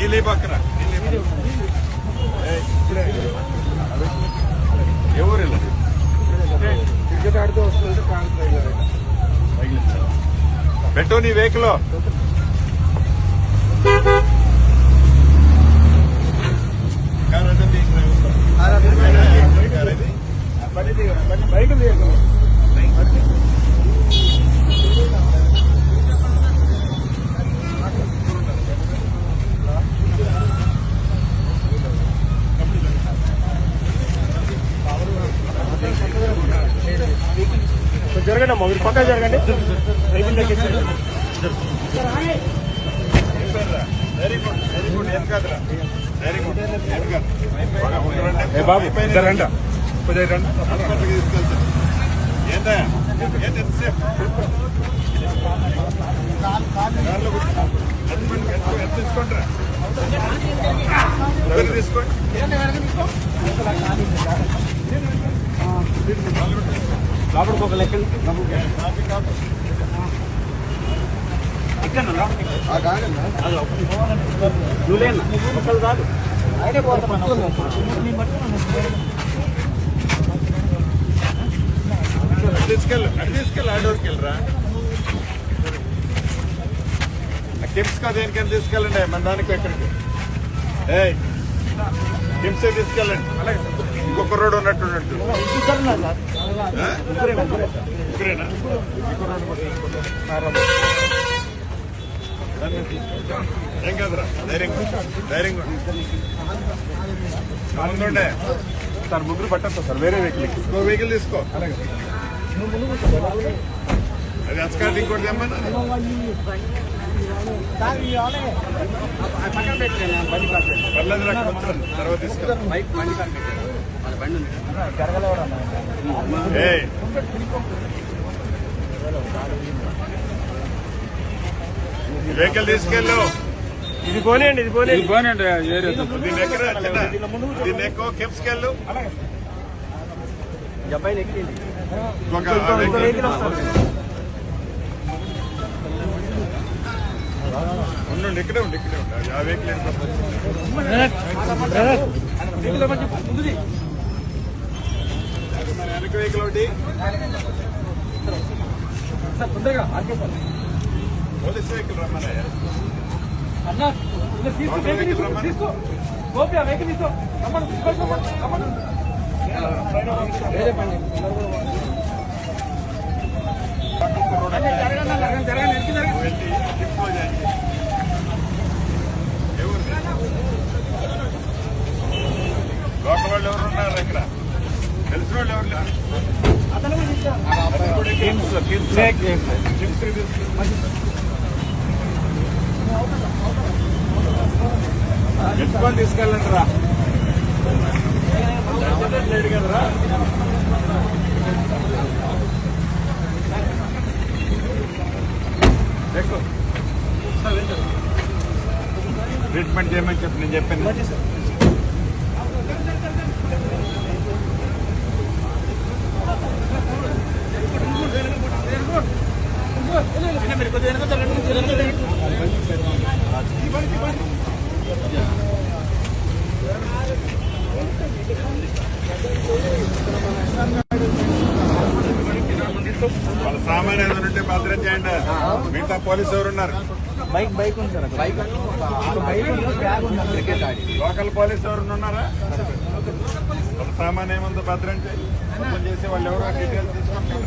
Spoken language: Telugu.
నీలి పక్కన ఎవరు క్రికెట్ ఆడుతూ వస్తుంటే పెట్టు నీ వెహికల్ బైక్ జరగండి అమ్మా మీరు పక్క జరగండి వెరీ గుడ్ వెరీ గుడ్ ఏం కాదురా వెరీ గుడ్ ఏం కాదు బాబు రండి కొద్దిగా రండి హాస్పిటల్కి తీసుకెళ్తాను ఏందా ఏంటి ఎంతసేపు ఎంత తీసుకోండి రా తీసుకోండి లోపలికి ఒక లెక్క నువ్వు కాదు తీసుకెళ్ళి ఆడోర్కి వెళ్ళరా కిమ్స్ కా దేనికైనా తీసుకెళ్ళండి మన దానికి ఎక్కడికి కిమ్సే తీసుకెళ్ళండి ఇంకొక రోడ్ ఉన్నట్టు ఏం కాదురా ధైర్యంగా ఉండే సార్ ముగ్గురు పట్టచ్చు సార్ వేరే వెహికల్ ఇంకో వెహికల్ తీసుకో అది అస్కార్ట్ ఇంకోటి తెమ్మన్నా పర్లేదు అక్కడ వచ్చాను తర్వాత తీసుకో వెహికల్ తీసుకెళ్ళు ఇది పోనీయండి ఇది పోనీయండి దీన్ని ఎక్కడ దీన్ని ఎక్కువ కెప్స్కెళ్ళు ఉండండి ఇక్కడే ఉండి ఆ వెహికల్ వెనక వెహికల్ ఒకటి పోలీస్ వెహికల్ రమ్మన్నాయా లోకల్ వాళ్ళు ఎవరు ఉన్నారు ఇక్కడ తెలిసిన వాళ్ళు ఎవరు ఎత్తుకొని తీసుకెళ్ళండి రా లేడు కదరా ట్రీట్మెంట్ చేయమని చెప్పి నేను చెప్పాను వాళ్ళ సామాన్ ఏదైనా ఉంటే భద్రం చేయండి మిగతా పోలీసు ఎవరు ఉన్నారు బైక్ ఉంది సార్ లోకల్ పోలీసు ఎవరు ఉన్నారా వాళ్ళ సామాన్ ఏముందో భద్రం చేసి వాళ్ళు ఎవరో డీటెయిల్స్ తీసుకుంటారు